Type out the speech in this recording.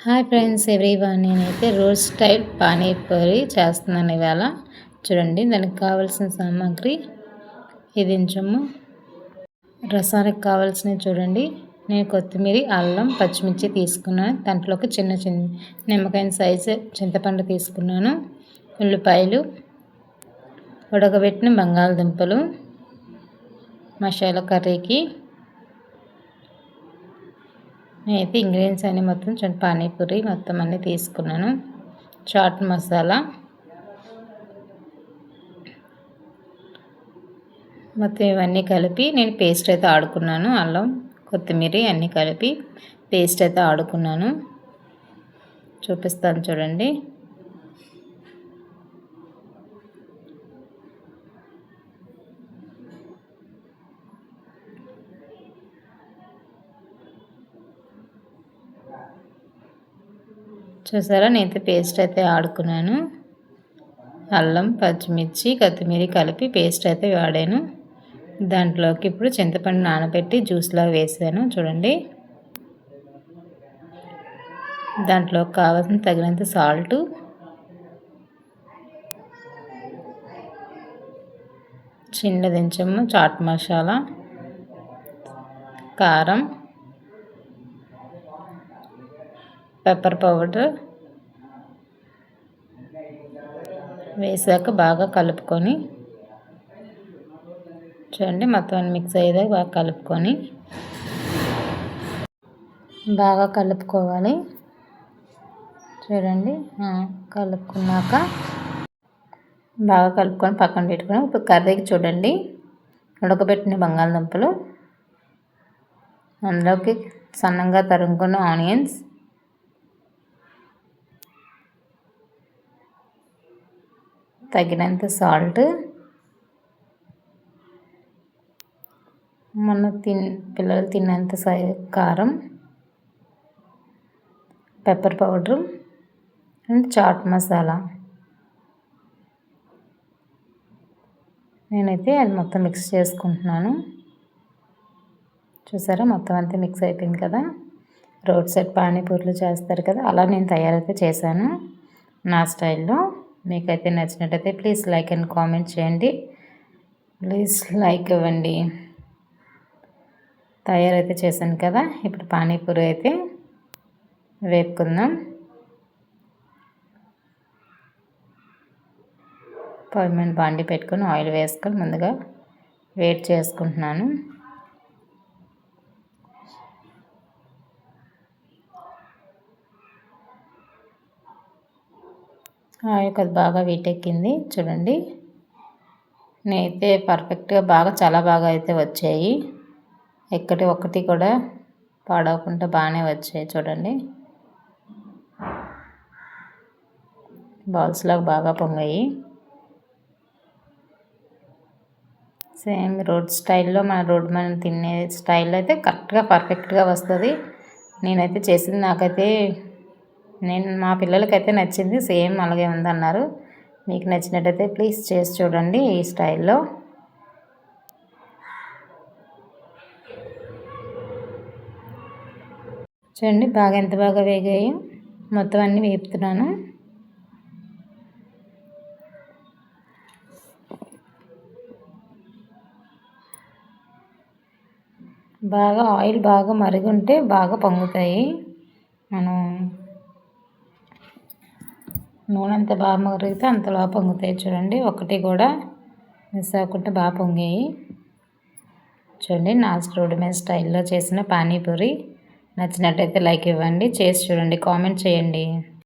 Hi friends everyone, నేనైతే road style panipuri చేస్తున్నాను ఇవాళ. చూడండి, దానికి కావాల్సిన సామాగ్రి ఇది. కొంచెము రసానికి కావాల్సినవి చూడండి. నేను కొత్తిమీర, అల్లం, పచ్చిమిర్చి తీసుకున్నాను. దాంట్లోకి చిన్న నిమ్మకాయ సైజు చింతపండు తీసుకున్నాను. ఉల్లిపాయలు, ఉడకబెట్టిన బంగాళదుంపలు, మసాలా కర్రీకి నేనైతే ఇంగ్రీడియంట్స్ అన్నీ మొత్తం పానీపూరి మొత్తం అన్నీ తీసుకున్నాను. చాట్ మసాలా మొత్తం ఇవన్నీ కలిపి నేను పేస్ట్ అయితే ఆడుకున్నాను. అల్లం, కొత్తిమీర అన్నీ కలిపి పేస్ట్ అయితే ఆడుకున్నాను. చూపిస్తాను చూడండి. చూసారా, నేనైతే పేస్ట్ అయితే ఆడుకున్నాను. అల్లం, పచ్చిమిర్చి, కొత్తిమీర కలిపి పేస్ట్ అయితే వాడాను. దాంట్లోకి ఇప్పుడు చింతపండు నానబెట్టి జ్యూస్లా వేసాను. చూడండి, దాంట్లోకి కావాల్సిన తగినంత సాల్టు, చిన్నదించము చాట్ మసాలా, కారం, పెప్పర్ పౌడర్ వేసాక బాగా కలుపుకొని చూడండి. మొత్తం మిక్స్ అయ్యేదాకా బాగా కలుపుకోవాలి. చూడండి, కలుపుకున్నాక బాగా కలుపుకొని పక్కన పెట్టుకుని ఇప్పుడు కర్రీకి చూడండి. ఉడకబెట్టిన బంగాళదుంపలు, అందులోకి సన్నంగా తరుముకున్న ఆనియన్స్, తగినంత సాల్ట్, పిల్లలు తిన్నంత కారం, pepper powder and chaat masala. నేనైతే అది మొత్తం మిక్స్ చేసుకుంటున్నాను. చూసారా, మొత్తం అంతా మిక్స్ అయిపోయింది కదా. రోడ్ సైడ్ పానీపూరీలు చేస్తారు కదా, అలా నేను తయారైతే చేశాను నా స్టైల్లో. మీకైతే నచ్చినట్టయితే ప్లీజ్ లైక్ అండ్ కామెంట్ చేయండి. ప్లీజ్ లైక్ ఇవ్వండి. తయారైతే చేశాను కదా. ఇప్పుడు పానీపూరి అయితే వేపుకుందాం. పొయ్యి మీద బాండి పెట్టుకొని ఆయిల్ వేసుకొని ముందుగా వేడి చేసుకుంటున్నాను. ఆయిల్ కొద్ది బాగా వీటెక్కింది. చూడండి, నేనైతే పర్ఫెక్ట్గా చాలా బాగా అయితే వచ్చాయి. ఒక్కటి కూడా పాడవకుండా బాగానే వచ్చాయి. చూడండి, బాల్స్లాగా బాగా పొంగాయి. సేమ్ రోడ్ స్టైల్లో మనం తినే స్టైల్లో అయితే కరెక్ట్గా పర్ఫెక్ట్గా వస్తుంది. నేనైతే చేసింది మా పిల్లలకైతే నచ్చింది. సేమ్ అలాగే ఉందన్నారు. మీకు నచ్చినట్టయితే ప్లీజ్ చేసి చూడండి ఈ స్టైల్లో. చూడండి, ఎంత బాగా వేగాయో. మొత్తం అన్నీ వేపుతున్నాను. ఆయిల్ బాగా మరుగుంటే బాగా పొంగుతాయి. మనం నూనె ఎంత బాగా మరిగితే అంతలా పొంగుతాయి. చూడండి, ఒకటి కూడా మిస్ అవ్వకుండా బాగా పొంగాయి. చూడండి, నా రోడ్డు స్టైల్లో చేసిన పానీపూరి నచ్చినట్టయితే లైక్ ఇవ్వండి. చేసి చూడండి, కామెంట్ చేయండి.